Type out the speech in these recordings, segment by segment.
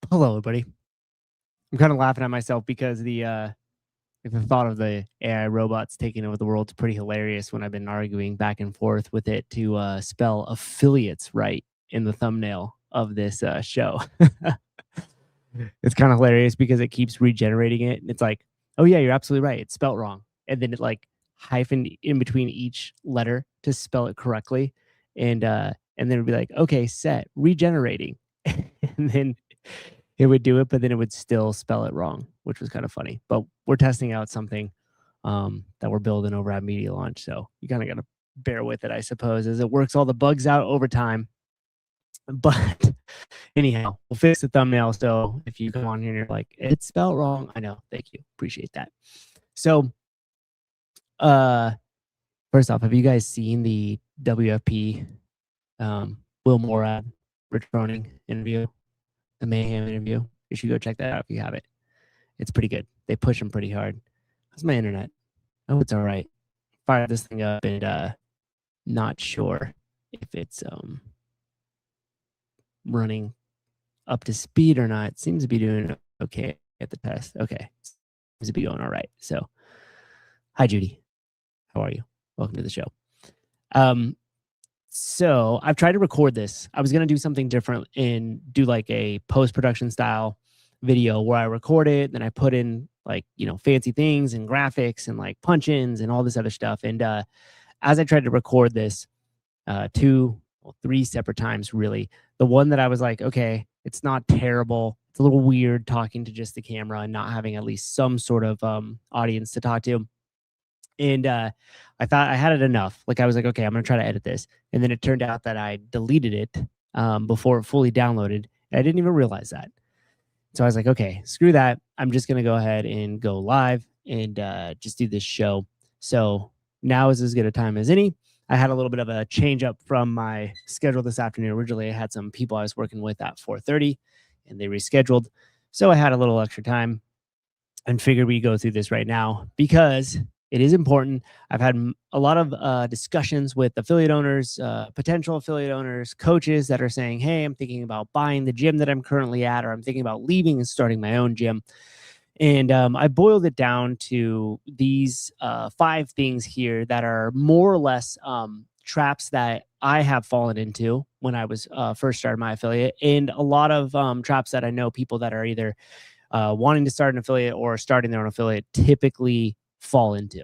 Hello, everybody. I'm kind of laughing at myself because the thought of the AI robots taking over the world is pretty hilarious when I've been arguing back and forth with it to spell affiliates right in the thumbnail of this show. It's kind of hilarious because it keeps regenerating it. And it's like, oh, yeah, you're absolutely right. It's spelt wrong. And then it like hyphen in between each letter to spell it correctly. And then it'd be like, okay, set, regenerating. And then it would do it, but then it would still spell it wrong, which was kind of funny. But we're testing out something that we're building over at Media Launch. So you kind of got to bear with it, I suppose, as it works all the bugs out over time. But anyhow, we'll fix the thumbnail. So if you come on here and you're like, it's spelled wrong, I know. Thank you. Appreciate that. So, first off, have you guys seen the WFP Will Morad returning interview, the Mayhem interview? You should go check that out if you have it. It's pretty good. They push him pretty hard. How's my internet? Oh, it's all right. Fire this thing up and not sure if it's running up to speed or not. It seems to be doing okay at the test. Okay. Seems to be going all right. So hi, Judy. How are you? Welcome to the show. So I've tried to record this. I was going to do something different and do like a post-production style video where I record it, then I put in like, fancy things and graphics and like punch-ins and all this other stuff. And as I tried to record this 3 separate times, really, the one that I was like, okay, it's not terrible. It's a little weird talking to just the camera and not having at least some sort of audience to talk to. And I thought I had it enough. Like I was like, okay, I'm going to try to edit this. And then it turned out that I deleted it before it fully downloaded. And I didn't even realize that. So I was like, okay, screw that. I'm just going to go ahead and go live and just do this show. So now is as good a time as any. I had a little bit of a change up from my schedule this afternoon. Originally, I had some people I was working with at 4:30 and they rescheduled. So I had a little extra time and figured we go through this right now because it is important. I've had a lot of discussions with affiliate owners, potential affiliate owners, coaches that are saying, hey, I'm thinking about buying the gym that I'm currently at, or I'm thinking about leaving and starting my own gym. And I boiled it down to these 5 things here that are more or less traps that I have fallen into when I was first started my affiliate, and a lot of traps that I know people that are either wanting to start an affiliate or starting their own affiliate typically fall into.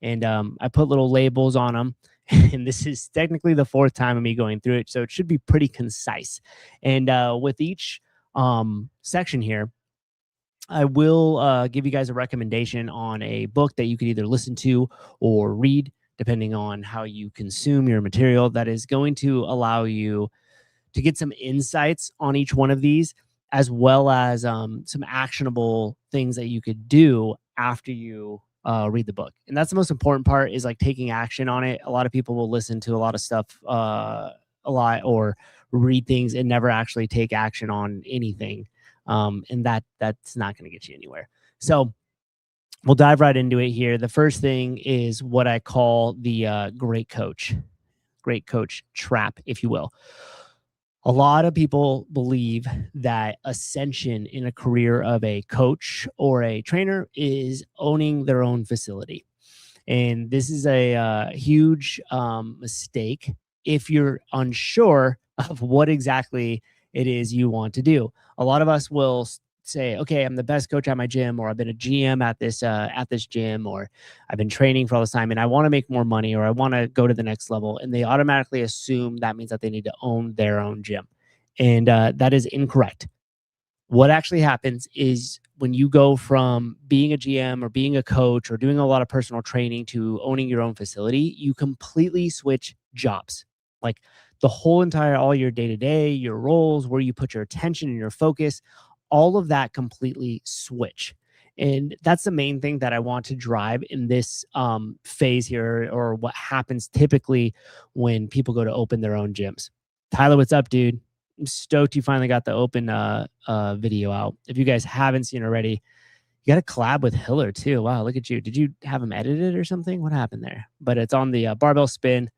And I put little labels on them. And this is technically the 4th time of me going through it, so it should be pretty concise. And with each section here, I will give you guys a recommendation on a book that you could either listen to or read, depending on how you consume your material, that is going to allow you to get some insights on each one of these, as well as some actionable things that you could do after you read the book. And that's the most important part, is like taking action on it. A lot of people will listen to a lot of stuff a lot or read things and never actually take action on anything. And that's not going to get you anywhere. So we'll dive right into it here. The first thing is what I call the great coach trap, if you will. A lot of people believe that ascension in a career of a coach or a trainer is owning their own facility. And this is a huge mistake if you're unsure of what exactly it is you want to do. A lot of us will say, okay, I'm the best coach at my gym, or I've been a GM at this gym, or I've been training for all this time and I want to make more money, or I want to go to the next level. And they automatically assume that means that they need to own their own gym. And that is incorrect. What actually happens is when you go from being a GM or being a coach or doing a lot of personal training to owning your own facility, you completely switch jobs. Like the whole entire, all your day-to-day, your roles, where you put your attention and your focus, all of that completely switch. And that's the main thing that I want to drive in this phase here, or what happens typically when people go to open their own gyms. Tyler, what's up, dude? I'm stoked you finally got the open video out. If you guys haven't seen already, you got a collab with Hiller too. Wow, look at you. Did you have him edited or something? What happened there? But it's on the Barbell Spin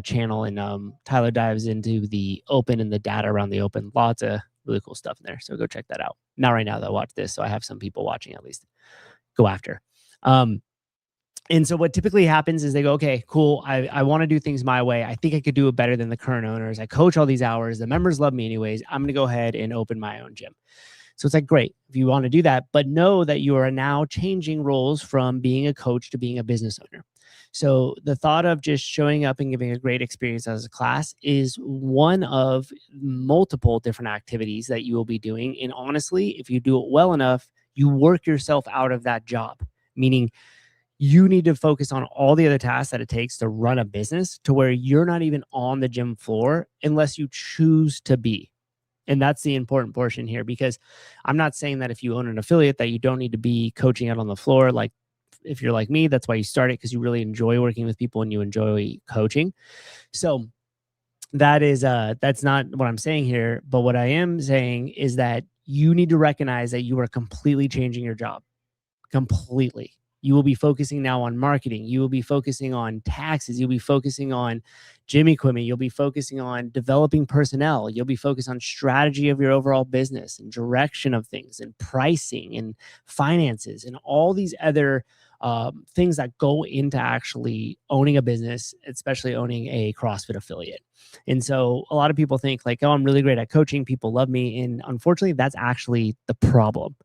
channel, and Tyler dives into the open and the data around the open. Lots of really cool stuff in there. So go check that out. Not right now though, watch this. So I have some people watching at least. Go after. And so what typically happens is they go, okay, cool. I want to do things my way. I think I could do it better than the current owners. I coach all these hours. The members love me anyways. I'm going to go ahead and open my own gym. So it's like, great, if you want to do that, but know that you are now changing roles from being a coach to being a business owner. So the thought of just showing up and giving a great experience as a class is one of multiple different activities that you will be doing. And honestly, if you do it well enough, you work yourself out of that job, meaning you need to focus on all the other tasks that it takes to run a business to where you're not even on the gym floor unless you choose to be. And that's the important portion here, because I'm not saying that if you own an affiliate that you don't need to be coaching out on the floor. Like if you're like me, that's why you started, because you really enjoy working with people and you enjoy coaching. So that's not what I'm saying here. But what I am saying is that you need to recognize that you are completely changing your job. Completely. You will be focusing now on marketing. You will be focusing on taxes. You'll be focusing on gym equipment. You'll be focusing on developing personnel. You'll be focused on strategy of your overall business and direction of things and pricing and finances and all these other things that go into actually owning a business, especially owning a CrossFit affiliate. And so a lot of people think like, oh, I'm really great at coaching. People love me. And unfortunately, that's actually the problem.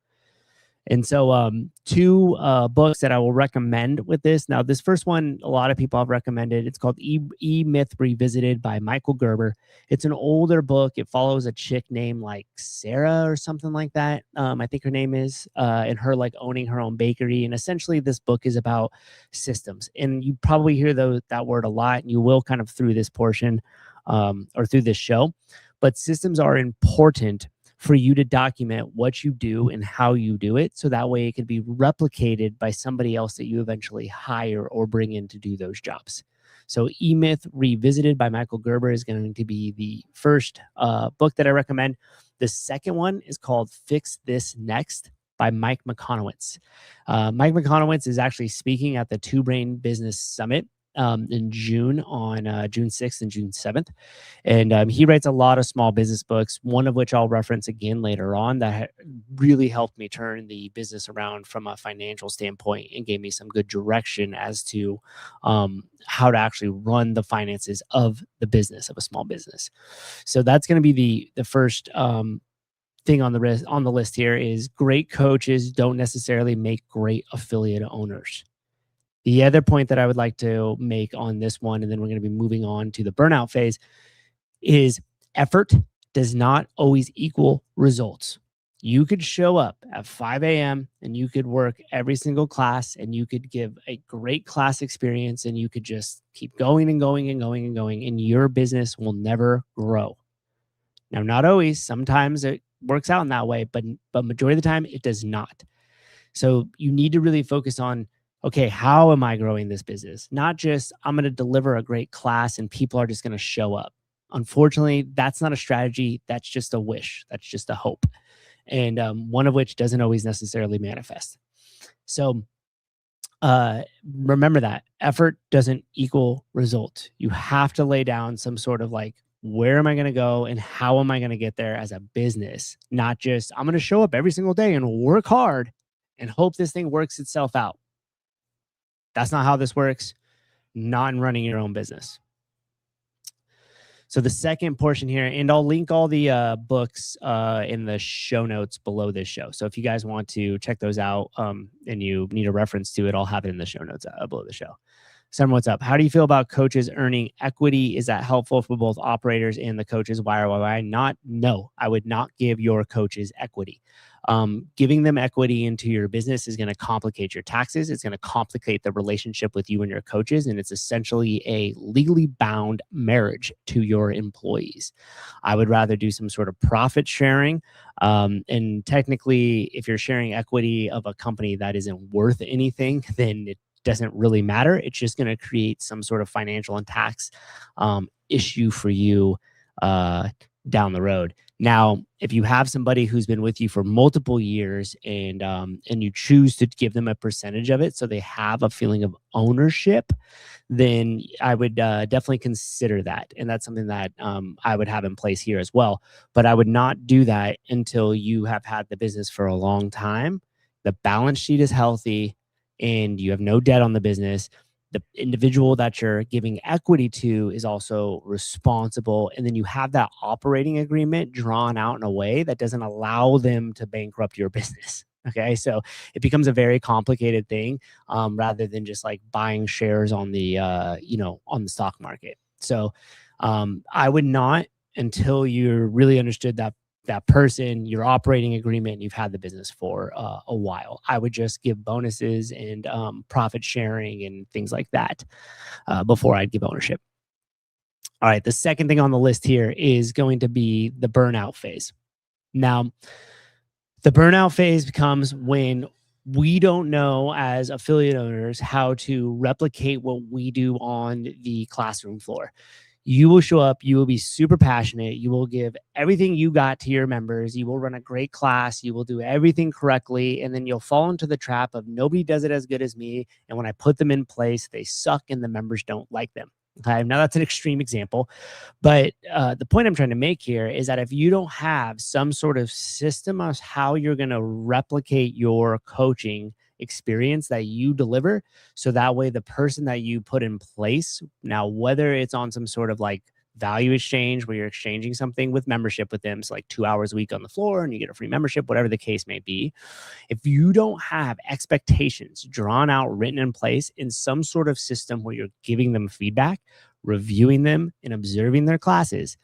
And so two books that I will recommend with this. Now, this first one, a lot of people have recommended. It's called E-Myth Revisited by Michael Gerber. It's an older book. It follows a chick named like Sarah or something like that. I think her name is, and her like owning her own bakery. And essentially this book is about systems. And you probably hear that word a lot, and you will kind of through this portion or through this show. But systems are important for you to document what you do and how you do it. So that way it can be replicated by somebody else that you eventually hire or bring in to do those jobs. So E-Myth Revisited by Michael Gerber is going to be the first book that I recommend. The second one is called Fix This Next by Mike McConowitz. Mike McConowitz is actually speaking at the Two Brain Business Summit in June on June 6th and June 7th. And he writes a lot of small business books, one of which I'll reference again later on, that really helped me turn the business around from a financial standpoint and gave me some good direction as to how to actually run the finances of the business, of a small business. So that's going to be the first thing on the list here is great coaches don't necessarily make great affiliate owners. The other point that I would like to make on this one, and then we're going to be moving on to the burnout phase, is effort does not always equal results. You could show up at 5 a.m. and you could work every single class and you could give a great class experience and you could just keep going and going and going and going, and your business will never grow. Now, not always. Sometimes it works out in that way, but majority of the time it does not. So you need to really focus on, okay, how am I growing this business? Not just I'm going to deliver a great class and people are just going to show up. Unfortunately, that's not a strategy. That's just a wish. That's just a hope. And one of which doesn't always necessarily manifest. So remember that effort doesn't equal result. You have to lay down some sort of like, where am I going to go and how am I going to get there as a business? Not just I'm going to show up every single day and work hard and hope this thing works itself out. That's not how this works. Not in running your own business. So the second portion here, and I'll link all the books in the show notes below this show. So if you guys want to check those out and you need a reference to it, I'll have it in the show notes below the show. Summer, what's up? How do you feel about coaches earning equity? Is that helpful for both operators and the coaches? Why or why not? No, I would not give your coaches equity. Giving them equity into your business is going to complicate your taxes. It's going to complicate the relationship with you and your coaches. And it's essentially a legally bound marriage to your employees. I would rather do some sort of profit sharing. And technically, if you're sharing equity of a company that isn't worth anything, then it doesn't really matter. It's just going to create some sort of financial and tax issue for you down the road. Now, if you have somebody who's been with you for multiple years and you choose to give them a percentage of it so they have a feeling of ownership, then I would definitely consider that. And that's something that I would have in place here as well. But I would not do that until you have had the business for a long time. The balance sheet is healthy and you have no debt on the business. The individual that you're giving equity to is also responsible. And then you have that operating agreement drawn out in a way that doesn't allow them to bankrupt your business. Okay. So it becomes a very complicated thing rather than just like buying shares on the, on the stock market. So I would not until you're really understood that person, your operating agreement, and you've had the business for a while. I would just give bonuses and profit sharing and things like that before I'd give ownership. All right, the second thing on the list here is going to be the burnout phase. Now, the burnout phase becomes when we don't know as affiliate owners how to replicate what we do on the classroom floor. You will show up, you will be super passionate, you will give everything you got to your members, you will run a great class, you will do everything correctly, and then you'll fall into the trap of nobody does it as good as me, and when I put them in place, they suck and the members don't like them. Okay, now that's an extreme example, but the point I'm trying to make here is that if you don't have some sort of system of how you're going to replicate your coaching experience that you deliver, so that way the person that you put in place, now whether it's on some sort of like value exchange where you're exchanging something with membership with them, so like 2 hours a week on the floor and you get a free membership, whatever the case may be, if you don't have expectations drawn out, written in place in some sort of system where you're giving them feedback, reviewing them and observing their classes,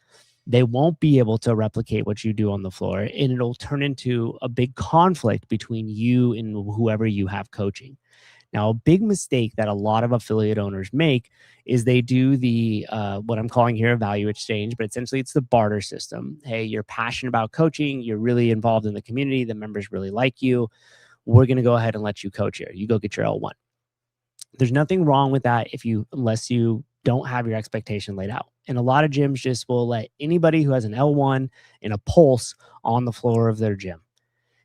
they won't be able to replicate what you do on the floor, and it'll turn into a big conflict between you and whoever you have coaching. Now, a big mistake that a lot of affiliate owners make is they do the what I'm calling here a value exchange, but essentially it's the barter system. Hey, you're passionate about coaching, you're really involved in the community, the members really like you. We're going to go ahead and let you coach here. You go get your L1. There's nothing wrong with that unless you don't have your expectation laid out. And a lot of gyms just will let anybody who has an L1 and a pulse on the floor of their gym.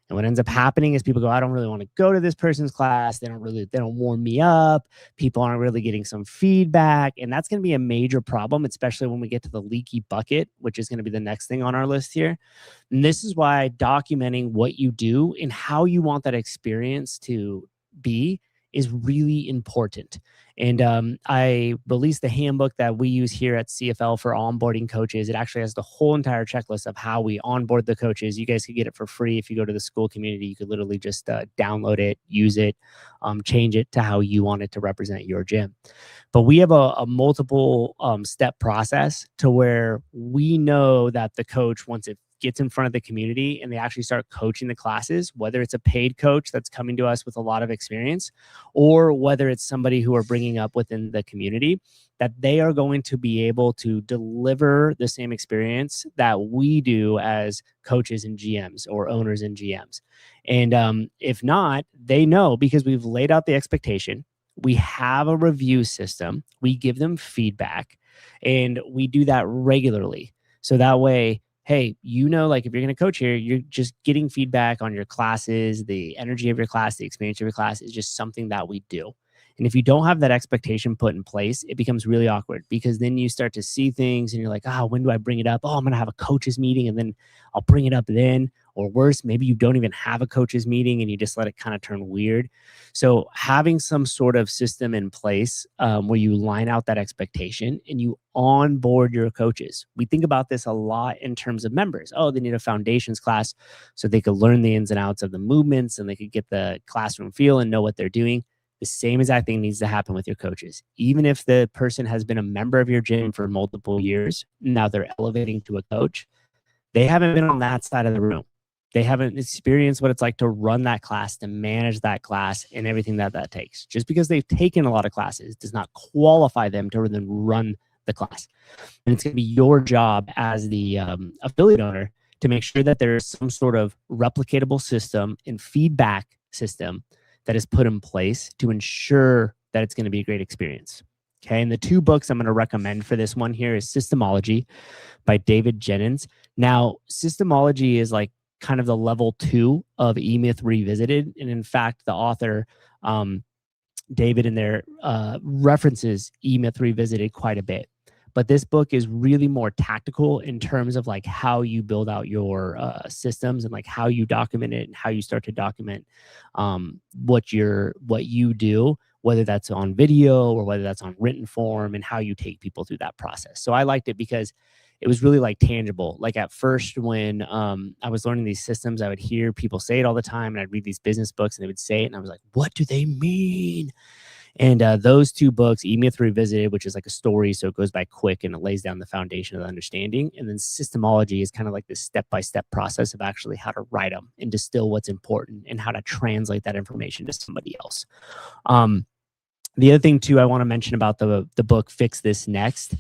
And what ends up happening is people go, I don't really want to go to this person's class. They don't warm me up. People aren't really getting some feedback. And that's going to be a major problem, especially when we get to the leaky bucket, which is going to be the next thing on our list here. And this is why documenting what you do and how you want that experience to be is really important. And I released the handbook that we use here at CFL for onboarding coaches. It actually has the whole entire checklist of how we onboard the coaches. You guys could get it for free if you go to the school community. You could literally just download it, use it, change it to how you want it to represent your gym. But we have a multiple step process to where we know that the coach, once it gets in front of the community and they actually start coaching the classes, whether it's a paid coach that's coming to us with a lot of experience, or whether it's somebody who are bringing up within the community, that they are going to be able to deliver the same experience that we do as coaches and GMs or owners and GMs. And if not, they know because we've laid out the expectation. We have a review system. We give them feedback and we do that regularly. So that way, hey, like if you're going to coach here, you're just getting feedback on your classes, the energy of your class, the experience of your class is just something that we do. And if you don't have that expectation put in place, it becomes really awkward because then you start to see things and you're like, when do I bring it up? I'm going to have a coaches meeting and then I'll bring it up then. Or worse, maybe you don't even have a coaches meeting and you just let it kind of turn weird. So having some sort of system in place where you line out that expectation and you onboard your coaches. We think about this a lot in terms of members. They need a foundations class so they could learn the ins and outs of the movements and they could get the classroom feel and know what they're doing. The same exact thing needs to happen with your coaches. Even if the person has been a member of your gym for multiple years, now they're elevating to a coach, they haven't been on that side of the room. They haven't experienced what it's like to run that class, to manage that class and everything that takes. Just because they've taken a lot of classes does not qualify them to then run the class. And it's going to be your job as the affiliate owner to make sure that there's some sort of replicatable system and feedback system that is put in place to ensure that it's going to be a great experience. Okay. And the two books I'm going to recommend for this one here is Systemology by David Jennings. Now, Systemology is like kind of the level 2 of E-Myth Revisited. And in fact, the author, David, in there references E-Myth Revisited quite a bit. But this book is really more tactical in terms of like how you build out your systems and like how you document it and how you start to document what you do, whether that's on video or whether that's on written form, and how you take people through that process. So I liked it because it was really like tangible. Like at first, when I was learning these systems, I would hear people say it all the time, and I'd read these business books and they would say it, and I was like, what do they mean? And those two books, E-Myth Revisited, which is like a story, so it goes by quick and it lays down the foundation of the understanding. And then Systemology is kind of like this step-by-step process of actually how to write them and distill what's important and how to translate that information to somebody else. The other thing too I want to mention about the book Fix This Next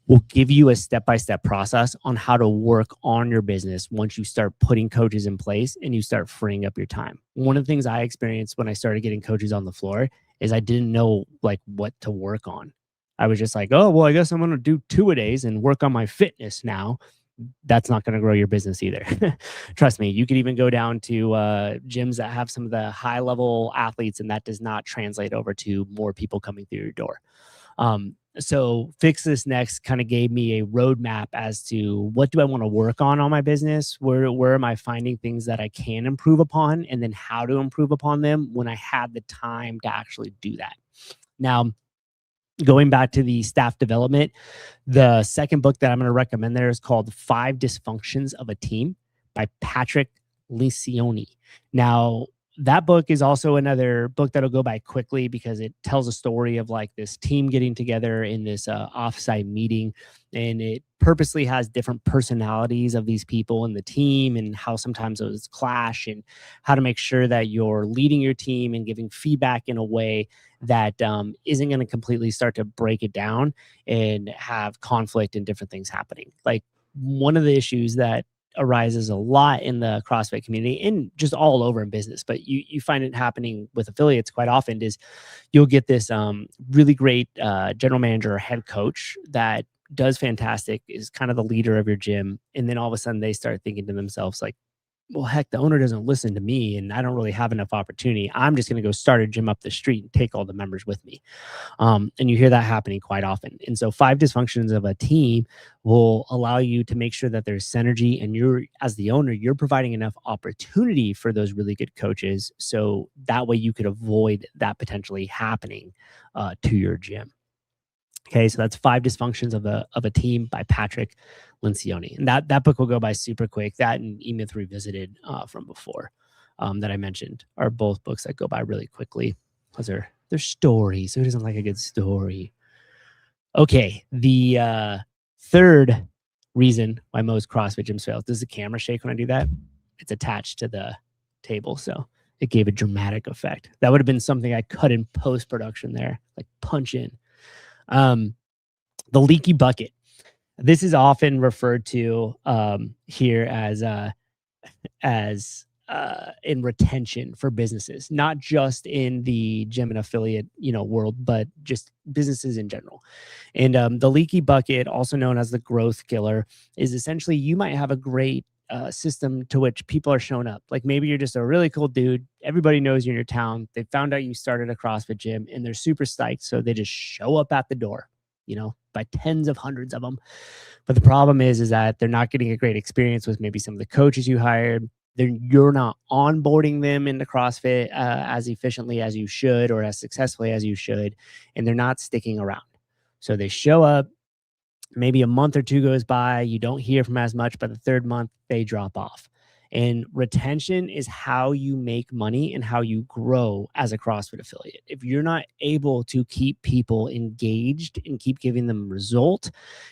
will give you a step-by-step process on how to work on your business once you start putting coaches in place and you start freeing up your time. One of the things I experienced when I started getting coaches on the floor is I didn't know like what to work on. I was just like, oh, well, I guess I'm going to do 2-a-days and work on my fitness now. That's not going to grow your business either. Trust me, you could even go down to gyms that have some of the high level athletes, and that does not translate over to more people coming through your door. So Fix This Next kind of gave me a roadmap as to what do I want to work on my business? Where am I finding things that I can improve upon, and then how to improve upon them when I had the time to actually do that. Now, going back to the staff development, the second book that I'm going to recommend there is called 5 Dysfunctions of a Team by Patrick Lencioni. Now, that book is also another book that'll go by quickly because it tells a story of like this team getting together in this offsite meeting, and it purposely has different personalities of these people in the team and how sometimes those clash, and how to make sure that you're leading your team and giving feedback in a way that isn't going to completely start to break it down and have conflict and different things happening. Like one of the issues that arises a lot in the CrossFit community and just all over in business, but you find it happening with affiliates quite often, is you'll get this really great general manager or head coach that does fantastic, is kind of the leader of your gym. And then all of a sudden they start thinking to themselves like, well, heck, the owner doesn't listen to me and I don't really have enough opportunity. I'm just going to go start a gym up the street and take all the members with me. And you hear that happening quite often. And so 5 Dysfunctions of a Team will allow you to make sure that there's synergy, and you're, as the owner, you're providing enough opportunity for those really good coaches. So that way you could avoid that potentially happening to your gym. Okay, so that's 5 Dysfunctions of a Team by Patrick Lencioni. And that book will go by super quick. That and E-Myth Revisited from before that I mentioned are both books that go by really quickly because they're stories. Who doesn't like a good story? Okay, the third reason why most CrossFit gyms fail. Does the camera shake when I do that? It's attached to the table, so it gave a dramatic effect. That would have been something I cut in post-production there, like punch in. The leaky bucket. This is often referred to here as in retention for businesses, not just in the gym and affiliate world, but just businesses in general. And the leaky bucket, also known as the growth killer, is essentially you might have a great system to which people are showing up. Like maybe you're just a really cool dude. Everybody knows you in your town. They found out you started a CrossFit gym and they're super psyched. So they just show up at the door, by tens of hundreds of them. But the problem is that they're not getting a great experience with maybe some of the coaches you hired. You're not onboarding them into CrossFit as efficiently as you should or as successfully as you should. And they're not sticking around. So they show up, maybe a month or two goes by, you don't hear from as much, but the third month they drop off. And retention is how you make money and how you grow as a CrossFit affiliate. If you're not able to keep people engaged and keep giving them result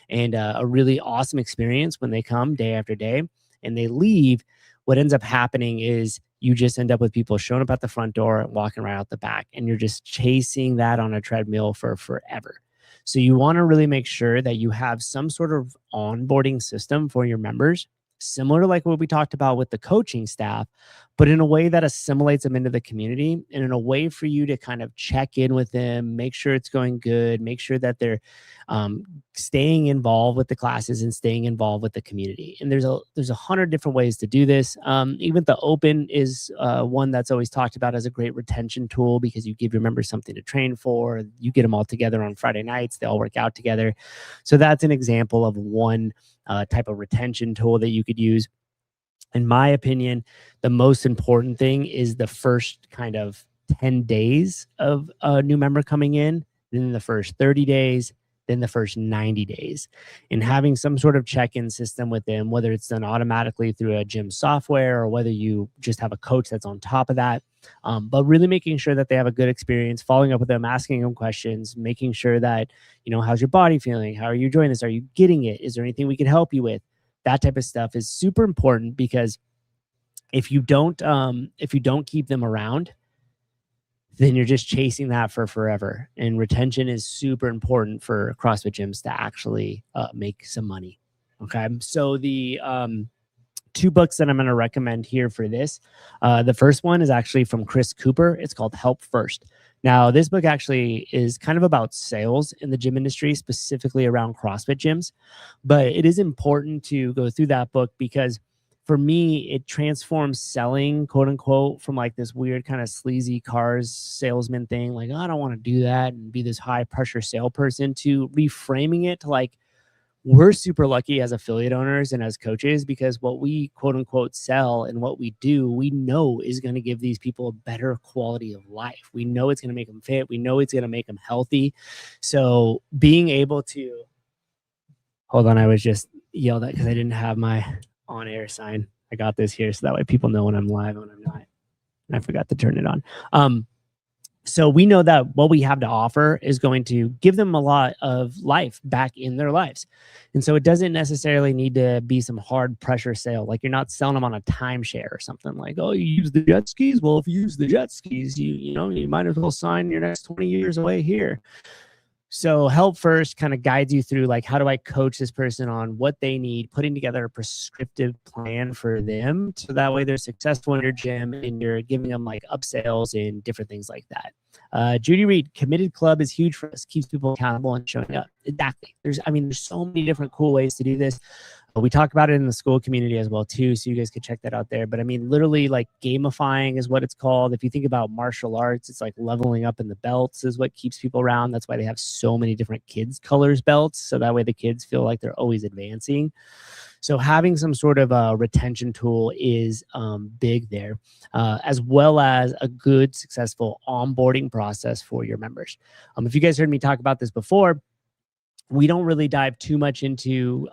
and a really awesome experience when they come day after day and they leave, what ends up happening is you just end up with people showing up at the front door and walking right out the back, and you're just chasing that on a treadmill for forever. So you want to really make sure that you have some sort of onboarding system for your members, similar to like what we talked about with the coaching staff, but in a way that assimilates them into the community, and in a way for you to kind of check in with them, make sure it's going good, make sure that they're um, staying involved with the classes and staying involved with the community. And there's 100 different ways to do this. Even the open is one that's always talked about as a great retention tool, because you give your members something to train for. You get them all together on Friday nights, they all work out together. So that's an example of one type of retention tool that you could use. In my opinion, the most important thing is the first kind of 10 days of a new member coming in, then the first 30 days, then the first 90 days, and having some sort of check-in system with them, whether it's done automatically through a gym software or whether you just have a coach that's on top of that. But really making sure that they have a good experience, following up with them, asking them questions, making sure that, how's your body feeling? How are you enjoying this? Are you getting it? Is there anything we can help you with? That type of stuff is super important, because if you don't keep them around, then you're just chasing that for forever. And retention is super important for CrossFit gyms to actually make some money. Okay, so the two books that I'm going to recommend here for this, the first one is actually from Chris Cooper. It's called Help First. Now, this book actually is kind of about sales in the gym industry, specifically around CrossFit gyms. But it is important to go through that book, because for me, it transforms selling, quote unquote, from like this weird kind of sleazy cars salesman thing, like, oh, I don't want to do that and be this high pressure salesperson, to reframing it to like, we're super lucky as affiliate owners and as coaches, because what we quote unquote sell and what we do, we know is going to give these people a better quality of life. We know it's going to make them fit. We know it's going to make them healthy. So being able to, hold on, I was just yelled at because I didn't have my on air sign. I got this here so that way people know when I'm live and when I'm not. And I forgot to turn it on. So we know that what we have to offer is going to give them a lot of life back in their lives. And so it doesn't necessarily need to be some hard pressure sale. Like, you're not selling them on a timeshare or something like, oh, you use the jet skis? Well, if you use the jet skis, you might as well sign your next 20 years away here. So Help First kind of guides you through, like, how do I coach this person on what they need, putting together a prescriptive plan for them, so that way they're successful in your gym and you're giving them like upsells and different things like that. Judy Reed, Committed Club is huge for us, keeps people accountable and showing up. Exactly. There's so many different cool ways to do this. We talk about it in the school community as well too, so you guys could check that out there. But I mean, literally, like, gamifying is what it's called. If you think about martial arts, it's like leveling up in the belts is what keeps people around. That's why they have so many different kids colors belts, so that way the kids feel like they're always advancing. So having some sort of a retention tool is big there, as well as a good, successful onboarding process for your members. If you guys heard me talk about this before, we don't really dive too much into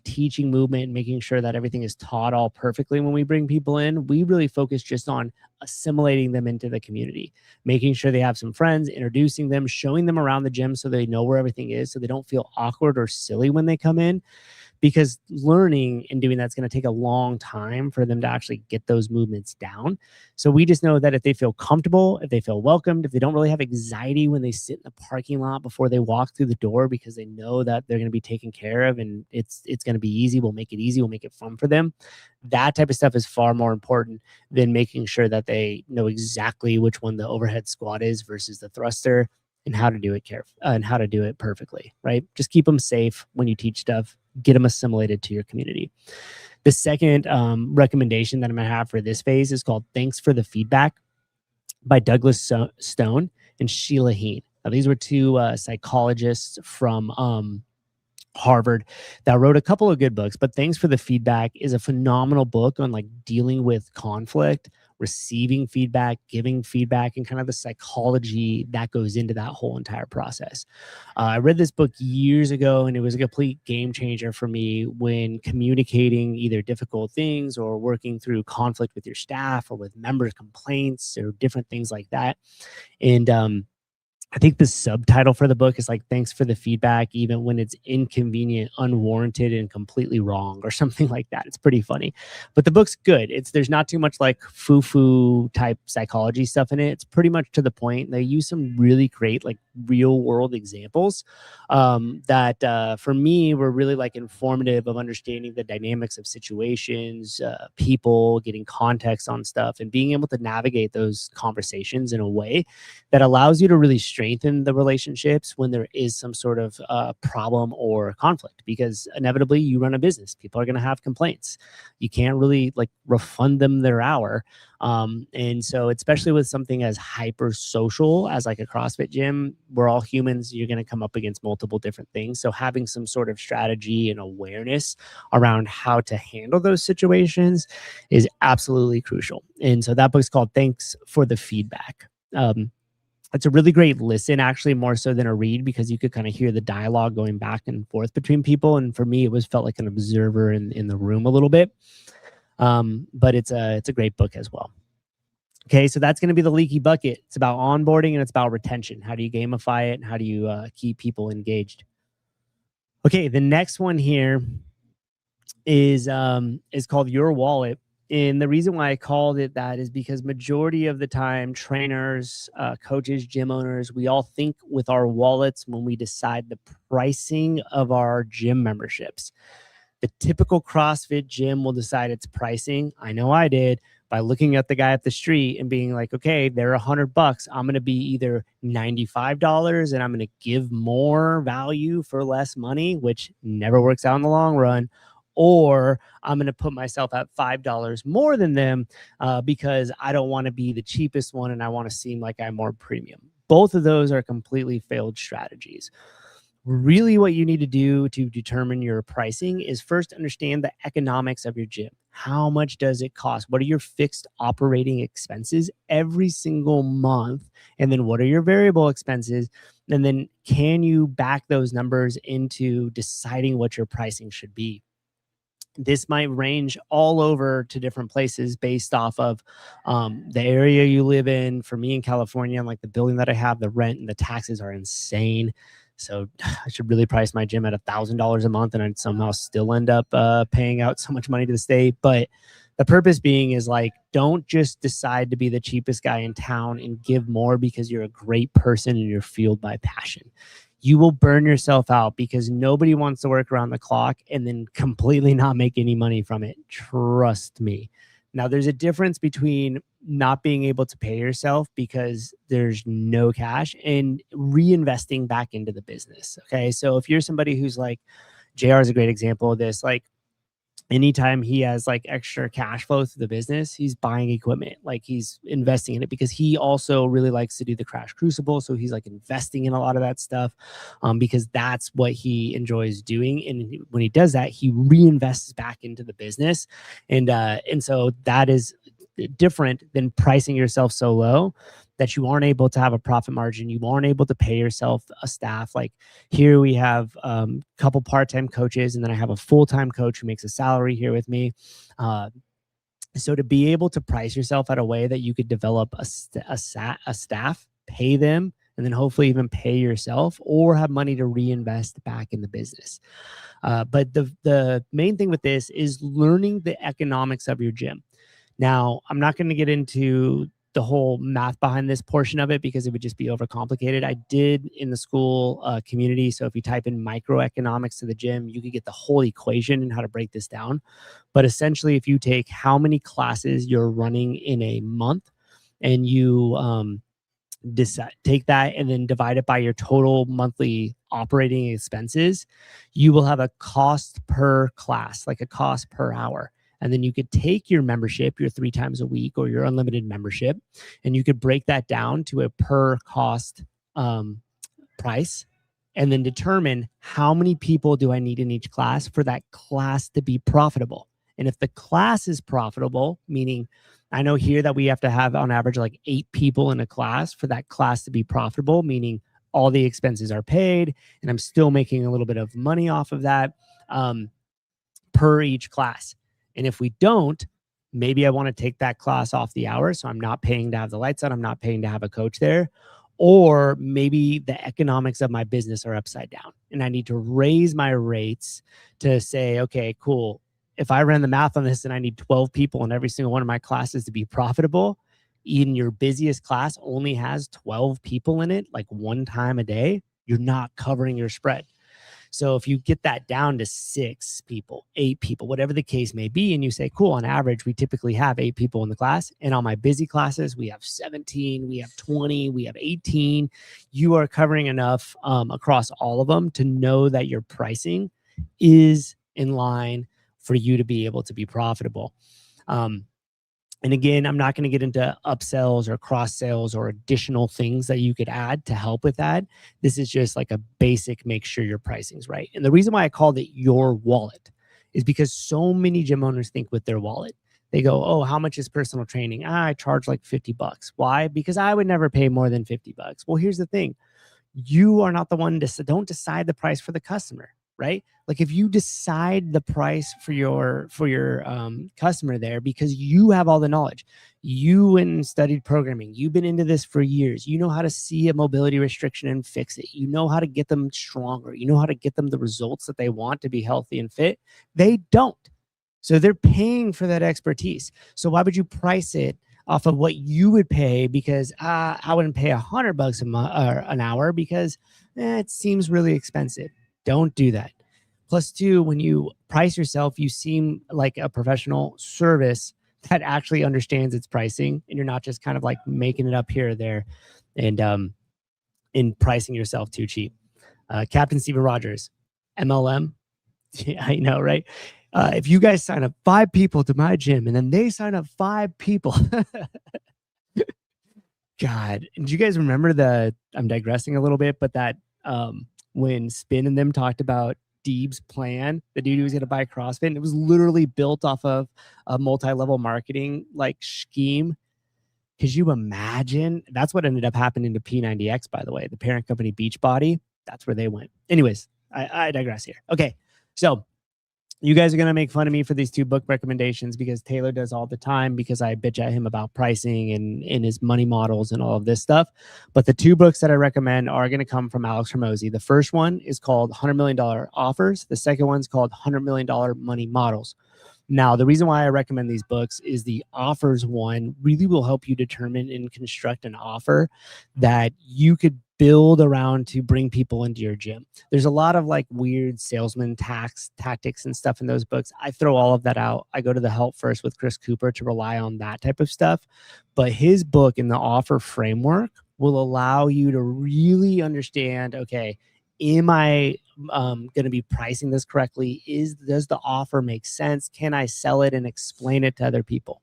teaching movement and making sure that everything is taught all perfectly when we bring people in. We really focus just on assimilating them into the community, making sure they have some friends, introducing them, showing them around the gym so they know where everything is, so they don't feel awkward or silly when they come in. Because learning and doing that's going to take a long time for them to actually get those movements down. So we just know that if they feel comfortable, if they feel welcomed, if they don't really have anxiety when they sit in the parking lot before they walk through the door, because they know that they're going to be taken care of and it's going to be easy, we'll make it easy, we'll make it fun for them. That type of stuff is far more important than making sure that they know exactly which one the overhead squat is versus the thruster, and how to do it and how to do it perfectly, right? Just keep them safe when you teach stuff, get them assimilated to your community. The second recommendation that I'm going to have for this phase is called Thanks for the Feedback by Douglas Stone and Sheila Heen. Now, these were two psychologists from Harvard that wrote a couple of good books, but Thanks for the Feedback is a phenomenal book on like dealing with conflict, receiving feedback, giving feedback, and kind of the psychology that goes into that whole entire process. I read this book years ago, and it was a complete game changer for me when communicating either difficult things or working through conflict with your staff or with member complaints or different things like that. And I think the subtitle for the book is like, Thanks for the Feedback, even when it's inconvenient, unwarranted, and completely wrong, or something like that. It's pretty funny, but the book's good. There's not too much like foo-foo type psychology stuff in it. It's pretty much to the point. They use some really great like real world examples that for me were really like informative of understanding the dynamics of situations, people, getting context on stuff, and being able to navigate those conversations in a way that allows you to really strengthen the relationships when there is some sort of problem or conflict. Because inevitably, you run a business, people are going to have complaints. You can't really like refund them their hour. And so, especially with something as hyper social as like a CrossFit gym, we're all humans. You're going to come up against multiple different things. So, having some sort of strategy and awareness around how to handle those situations is absolutely crucial. And so, that book's called Thanks for the Feedback. It's a really great listen, actually, more so than a read, because you could kind of hear the dialogue going back and forth between people. And for me, it was felt like an observer in the room a little bit. But it's a great book as well. Okay, so that's going to be the leaky bucket. It's about onboarding and it's about retention. How do you gamify it and how do you keep people engaged? Okay, the next one here is called Your Wallet. And the reason why I called it that is because majority of the time, trainers, coaches, gym owners, we all think with our wallets when we decide the pricing of our gym memberships. The typical CrossFit gym will decide its pricing. I know I did, by looking at the guy up the street and being like, okay, they're $100. I'm going to be either $95 and I'm going to give more value for less money, which never works out in the long run. Or I'm going to put myself at $5 more than them because I don't want to be the cheapest one and I want to seem like I'm more premium. Both of those are completely failed strategies. Really, what you need to do to determine your pricing is first understand the economics of your gym. How much does it cost? What are your fixed operating expenses every single month? And then what are your variable expenses? And then can you back those numbers into deciding what your pricing should be? This might range all over to different places based off of the area you live in. For me in California, like the building that I have, the rent and the taxes are insane. So I should really price my gym at $1,000 a month, and I'd somehow still end up paying out so much money to the state. But the purpose being is like, don't just decide to be the cheapest guy in town and give more because you're a great person and you're fueled by passion. You will burn yourself out because nobody wants to work around the clock and then completely not make any money from it. Trust me. Now, there's a difference between not being able to pay yourself because there's no cash and reinvesting back into the business. Okay. So if you're somebody who's like, JR is a great example of this, like, anytime he has like extra cash flow through the business, he's buying equipment, like he's investing in it because he also really likes to do the Crash Crucible. So he's like investing in a lot of that stuff because that's what he enjoys doing. And when he does that, he reinvests back into the business. And so that is different than pricing yourself so low that you aren't able to have a profit margin. You aren't able to pay yourself a staff. Like here we have a couple part-time coaches, and then I have a full-time coach who makes a salary here with me. So to be able to price yourself at a way that you could develop a staff, pay them, and then hopefully even pay yourself or have money to reinvest back in the business. But the main thing with this is learning the economics of your gym. Now, I'm not going to get into the whole math behind this portion of it because it would just be overcomplicated. I did in the school community. So if you type in microeconomics to the gym, you could get the whole equation and how to break this down. But essentially, if you take how many classes you're running in a month and you take that and then divide it by your total monthly operating expenses, you will have a cost per class, like a cost per hour. And then you could take your membership, your 3 times a week or your unlimited membership, and you could break that down to a per cost price and then determine how many people do I need in each class for that class to be profitable. And if the class is profitable, meaning I know here that we have to have on average like 8 people in a class for that class to be profitable, meaning all the expenses are paid and I'm still making a little bit of money off of that per each class. And if we don't, maybe I want to take that class off the hour. So I'm not paying to have the lights on. I'm not paying to have a coach there. Or maybe the economics of my business are upside down and I need to raise my rates to say, okay, cool. If I ran the math on this and I need 12 people in every single one of my classes to be profitable, even your busiest class only has 12 people in it, like one time a day, you're not covering your spread. So if you get that down to 6 people, 8 people, whatever the case may be, and you say, cool, on average, we typically have 8 people in the class. And on my busy classes, we have 17, we have 20, we have 18. You are covering enough across all of them to know that your pricing is in line for you to be able to be profitable. And again, I'm not going to get into upsells or cross sales or additional things that you could add to help with that. This is just like a basic, make sure your pricing's right. And the reason why I called it your wallet is because so many gym owners think with their wallet. They go, oh, how much is personal training? I charge like $50. Why? Because I would never pay more than $50. Well, here's the thing. You are not the one to don't decide the price for the customer, right? Like if you decide the price for your customer there because you have all the knowledge, you went and studied programming, you've been into this for years, you know how to see a mobility restriction and fix it, you know how to get them stronger, you know how to get them the results that they want to be healthy and fit. They don't. So they're paying for that expertise. So why would you price it off of what you would pay? Because I wouldn't pay $100 a month or an hour because it seems really expensive. Don't do that. Plus, two, when you price yourself, you seem like a professional service that actually understands its pricing, and you're not just kind of like making it up here or there and in pricing yourself too cheap. Captain Steven Rogers, MLM. Yeah, I know, right? If you guys sign up 5 people to my gym and then they sign up 5 people. God, do you guys remember I'm digressing a little bit, but that when Spin and them talked about Deeb's plan, the dude who was going to buy CrossFit, and it was literally built off of a multi-level marketing like scheme. Could you imagine? That's what ended up happening to P90X, by the way, the parent company Beachbody. That's where they went. Anyways, I digress here. Okay, so you guys are going to make fun of me for these 2 book recommendations because Taylor does all the time because I bitch at him about pricing and his money models and all of this stuff. But the 2 books that I recommend are going to come from Alex Hormozi. The first one is called $100 Million Offers. The second one's called $100 Million Money Models. Now, the reason why I recommend these books is the offers one really will help you determine and construct an offer that you could build around to bring people into your gym. There's a lot of like weird salesman tactics and stuff in those books. I throw all of that out. I go to the Help First with Chris Cooper to rely on that type of stuff. But his book in the offer framework will allow you to really understand, okay, am I going to be pricing this correctly? Does the offer make sense? Can I sell it and explain it to other people?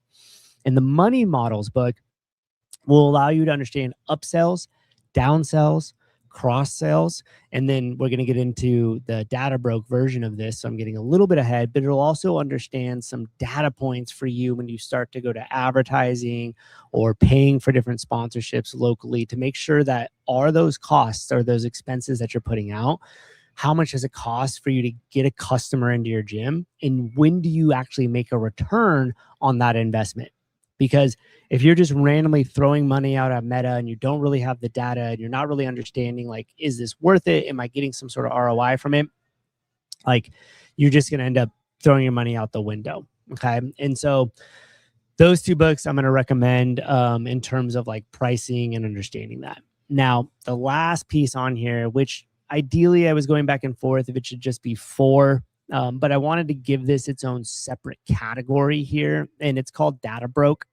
And the Money Models book will allow you to understand upsells, downsells, cross sales, and then we're going to get into the data broke version of this. So I'm getting a little bit ahead, but it'll also understand some data points for you when you start to go to advertising or paying for different sponsorships locally to make sure that are those costs or those expenses that you're putting out, how much does it cost for you to get a customer into your gym? And when do you actually make a return on that investment? Because if you're just randomly throwing money out at Meta and you don't really have the data and you're not really understanding, like, is this worth it? Am I getting some sort of ROI from it? Like, you're just going to end up throwing your money out the window. Okay. And so those 2 books I'm going to recommend in terms of like pricing and understanding that. Now, the last piece on here, which ideally I was going back and forth if it should just be 4, but I wanted to give this its own separate category here, and it's called data broke.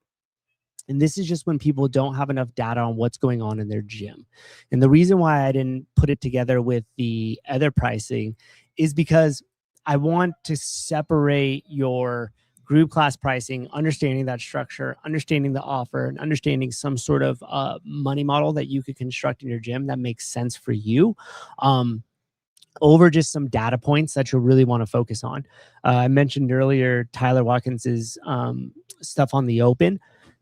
And this is just when people don't have enough data on what's going on in their gym. And the reason why I didn't put it together with the other pricing is because I want to separate your group class pricing, understanding that structure, understanding the offer, and understanding some sort of money model that you could construct in your gym that makes sense for you. Over just some data points that you'll really want to focus on. I mentioned earlier Tyler Watkins's stuff on the open,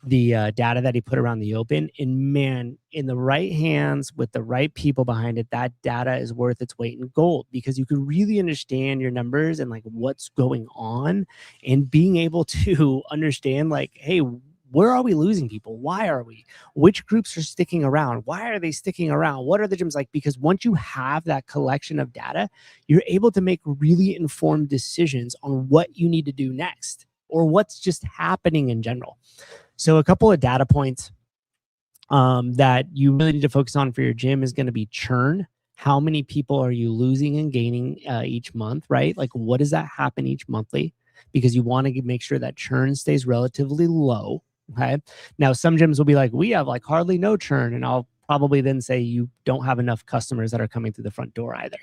the data that he put around the open. And man, in the right hands with the right people behind it, that data is worth its weight in gold because you could really understand your numbers and like what's going on and being able to understand like, hey, where are we losing people? Why are we? Which groups are sticking around? Why are they sticking around? What are the gyms like? Because once you have that collection of data, you're able to make really informed decisions on what you need to do next or what's just happening in general. So a couple of data points that you really need to focus on for your gym is going to be churn. How many people are you losing and gaining each month, right? Like, what does that happen each monthly? Because you want to make sure that churn stays relatively low. Okay. Now, some gyms will be like, we have like hardly no churn. And I'll probably then say you don't have enough customers that are coming through the front door either.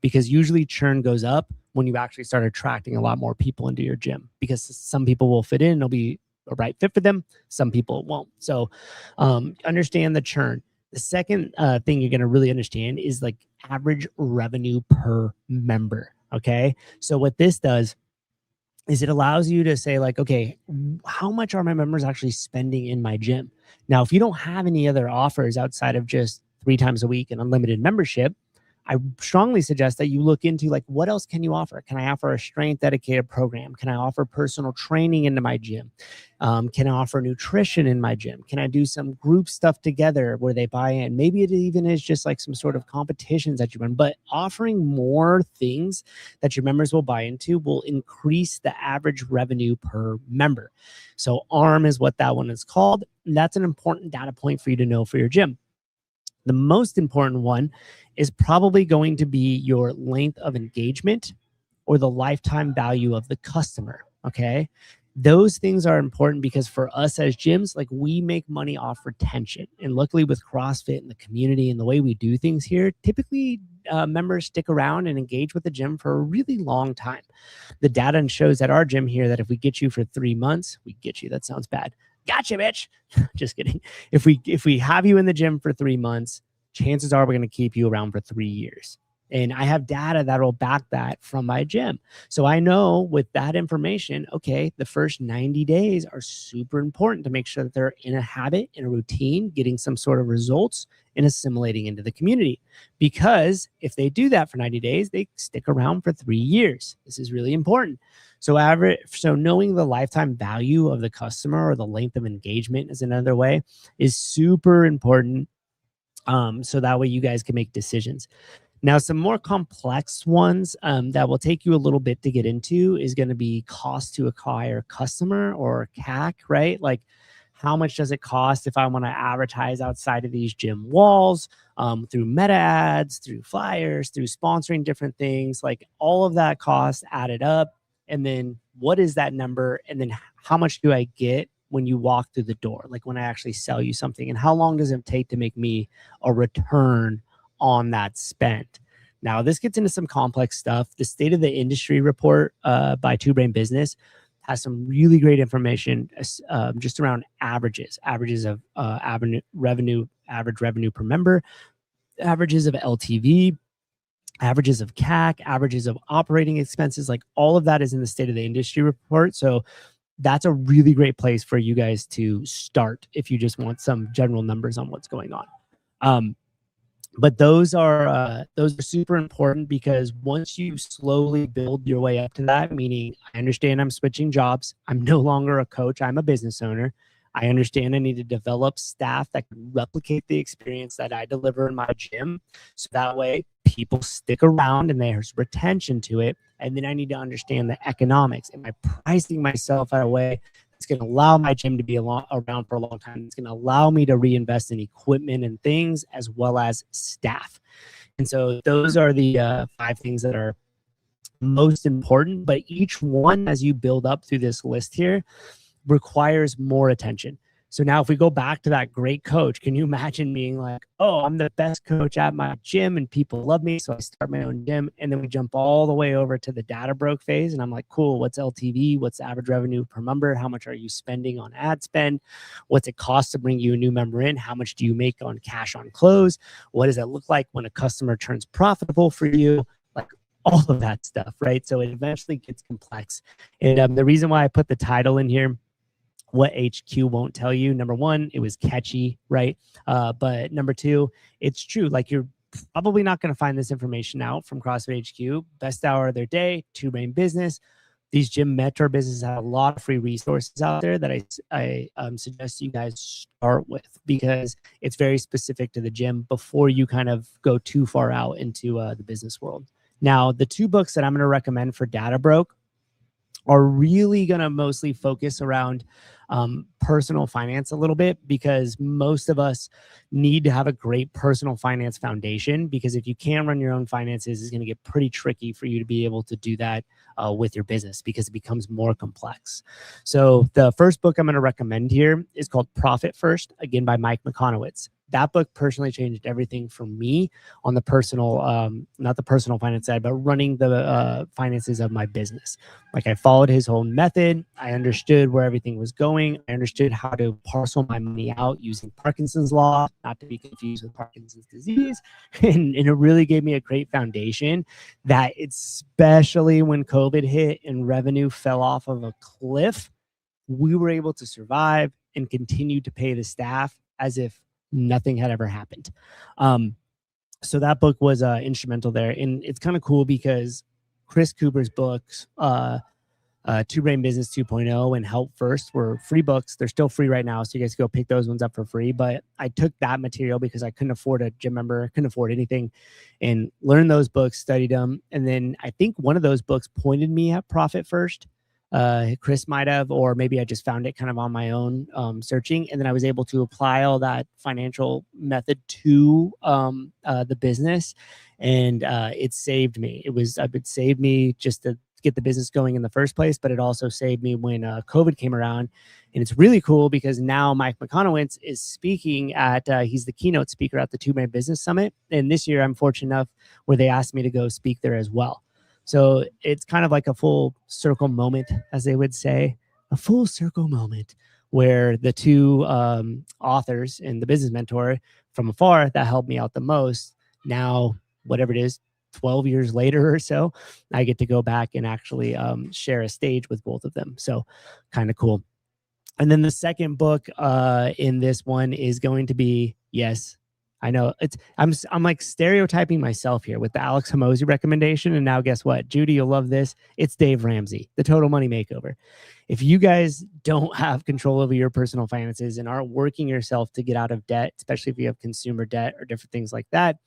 Because usually churn goes up when you actually start attracting a lot more people into your gym, because some people will fit in, it'll be a right fit for them. Some people won't. So understand the churn. The second thing you're going to really understand is like average revenue per member. Okay. So what this does is it allows you to say like, okay, how much are my members actually spending in my gym? Now, if you don't have any other offers outside of just 3 times a week and unlimited membership, I strongly suggest that you look into like, what else can you offer? Can I offer a strength dedicated program? Can I offer personal training into my gym? Can I offer nutrition in my gym? Can I do some group stuff together where they buy in? Maybe it even is just like some sort of competitions that you run, but offering more things that your members will buy into will increase the average revenue per member. So ARM is what that one is called. And that's an important data point for you to know for your gym. The most important one is probably going to be your length of engagement or the lifetime value of the customer. Okay. Those things are important because for us as gyms, like we make money off retention. And luckily with CrossFit and the community and the way we do things here, typically members stick around and engage with the gym for a really long time. The data shows at our gym here that if we get you for 3 months, we get you. That sounds bad. Gotcha, bitch. Just kidding. If we have you in the gym for 3 months, chances are we're going to keep you around for 3 years. And I have data that will back that from my gym. So I know with that information, okay, the first 90 days are super important to make sure that they're in a habit, in a routine, getting some sort of results and assimilating into the community. Because if they do that for 90 days, they stick around for 3 years. This is really important. So knowing the lifetime value of the customer or the length of engagement is another way is super important. So that way you guys can make decisions. Now, some more complex ones that will take you a little bit to get into is going to be cost to acquire customer or CAC, right? Like how much does it cost if I want to advertise outside of these gym walls, through meta ads, through flyers, through sponsoring different things, like all of that cost added up. And then what is that number? And then how much do I get when you walk through the door? Like when I actually sell you something, and how long does it take to make me a return on that spend? Now, this gets into some complex stuff. The State of the Industry report by Two Brain Business has some really great information just around averages of average revenue per member, averages of LTV, averages of CAC, averages of operating expenses. Like all of that is in the State of the Industry report. So that's a really great place for you guys to start if you just want some general numbers on what's going on. But those are super important because once you slowly build your way up to that, meaning I understand I'm switching jobs, I'm no longer a coach, I'm a business owner. I understand I need to develop staff that can replicate the experience that I deliver in my gym. So that way people stick around and there's retention to it. And then I need to understand the economics. Am I pricing myself at a way it's going to allow my gym to be around for a long time? It's going to allow me to reinvest in equipment and things as well as staff. And so those are the 5 things that are most important. But each one, as you build up through this list here, requires more attention. So now if we go back to that great coach, can you imagine being like, oh, I'm the best coach at my gym and people love me, so I start my own gym. And then we jump all the way over to the data broke phase. And I'm like, cool, what's LTV? What's the average revenue per member? How much are you spending on ad spend? What's it cost to bring you a new member in? How much do you make on cash on close? What does it look like when a customer turns profitable for you? Like all of that stuff, right? So it eventually gets complex. And the reason why I put the title in here, What HQ Won't Tell You. Number one, it was catchy, right? But number two, it's true. Like you're probably not going to find this information out from CrossFit HQ. Best hour of their day, Two Brain Business. These gym mentor businesses have a lot of free resources out there that I suggest you guys start with because it's very specific to the gym before you kind of go too far out into the business world. Now, the 2 books that I'm going to recommend for Data Broke are really going to mostly focus around personal finance a little bit, because most of us need to have a great personal finance foundation, because if you can't run your own finances, it's going to get pretty tricky for you to be able to do that with your business, because it becomes more complex. So the first book I'm going to recommend here is called Profit First, again by Mike McConowitz. That book personally changed everything for me on the personal, not the personal finance side, but running the finances of my business. Like, I followed his whole method. I understood where everything was going. I understood how to parcel my money out using Parkinson's law, not to be confused with Parkinson's disease. And it really gave me a great foundation that, especially when COVID hit and revenue fell off of a cliff, we were able to survive and continue to pay the staff as if nothing had ever happened. So that book was instrumental there. And it's kind of cool because Chris Cooper's books, Two Brain Business 2.0 and Help First, were free books. They're still free right now, so you guys go pick those ones up for free. But I took that material because I couldn't afford a gym member, couldn't afford anything, and learned those books, studied them. And then I think one of those books pointed me at Profit First. Chris might have, or maybe I just found it kind of on my own searching. And then I was able to apply all that financial method to the business. And it saved me. It saved me just to get the business going in the first place, but it also saved me when COVID came around. And it's really cool because now Mike McConowitz is speaking at, he's the keynote speaker at the Two Man Business Summit. And this year I'm fortunate enough where they asked me to go speak there as well. So it's kind of like a full circle moment, as they would say, a full circle moment where the two authors and the business mentor from afar that helped me out the most, now, whatever it is, 12 years later or so, I get to go back and actually share a stage with both of them. So kind of cool. And then the second book in this one is going to be, yes, I know I'm like stereotyping myself here with the Alex Hormozi recommendation. And now guess what? Judy, you'll love this. It's Dave Ramsey, The Total Money Makeover. If you guys don't have control over your personal finances and aren't working yourself to get out of debt, especially if you have consumer debt or different things like that,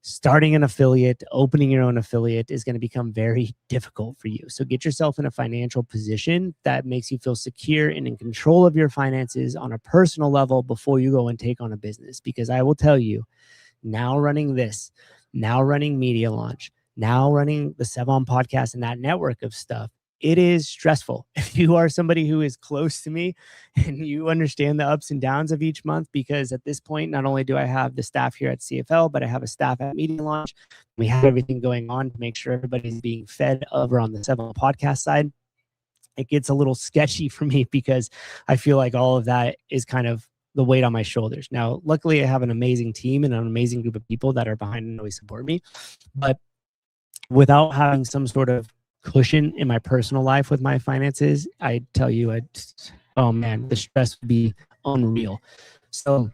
starting an affiliate, opening your own affiliate is going to become very difficult for you. So get yourself in a financial position that makes you feel secure and in control of your finances on a personal level before you go and take on a business. Because I will tell you, now running this, now running Media Launch, now running the Sevon podcast and that network of stuff, it is stressful. If you are somebody who is close to me and you understand the ups and downs of each month, because at this point, not only do I have the staff here at CFL, but I have a staff at Media Launch. We have everything going on to make sure everybody's being fed over on the Sevon podcast side. It gets a little sketchy for me because I feel like all of that is kind of the weight on my shoulders. Now, luckily, I have an amazing team and an amazing group of people that are behind and always support me. But without having some sort of cushion in my personal life with my finances, I tell you, oh man, the stress would be unreal. So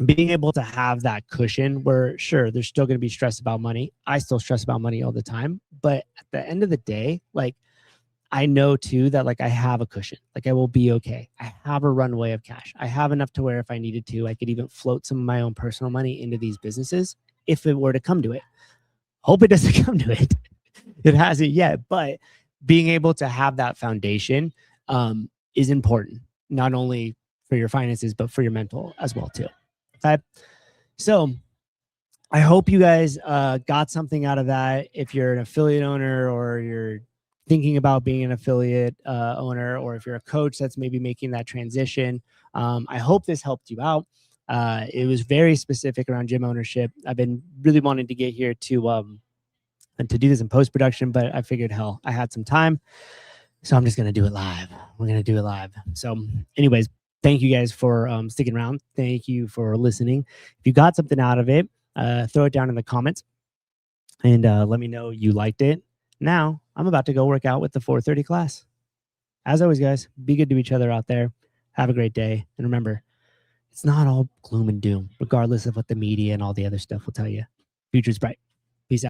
being able to have that cushion where, sure, there's still going to be stress about money. I still stress about money all the time. But at the end of the day, like, I know too that like I have a cushion, like I will be okay. I have a runway of cash. I have enough to where if I needed to, I could even float some of my own personal money into these businesses if it were to come to it. Hope it doesn't come to it. It hasn't yet, but being able to have that foundation is important, not only for your finances, but for your mental as well too. Okay. So I hope you guys got something out of that. If you're an affiliate owner or you're thinking about being an affiliate owner, or if you're a coach that's maybe making that transition, I hope this helped you out. It was very specific around gym ownership. I've been really wanting to get here to do this in post-production, but I figured, hell, I had some time, so I'm just going to do it live. We're going to do it live. So anyways, thank you guys for sticking around. Thank you for listening. If you got something out of it, throw it down in the comments and let me know you liked it. Now I'm about to go work out with the 4:30 class. As always, guys, be good to each other out there. Have a great day. And remember, it's not all gloom and doom, regardless of what the media and all the other stuff will tell you. Future's bright.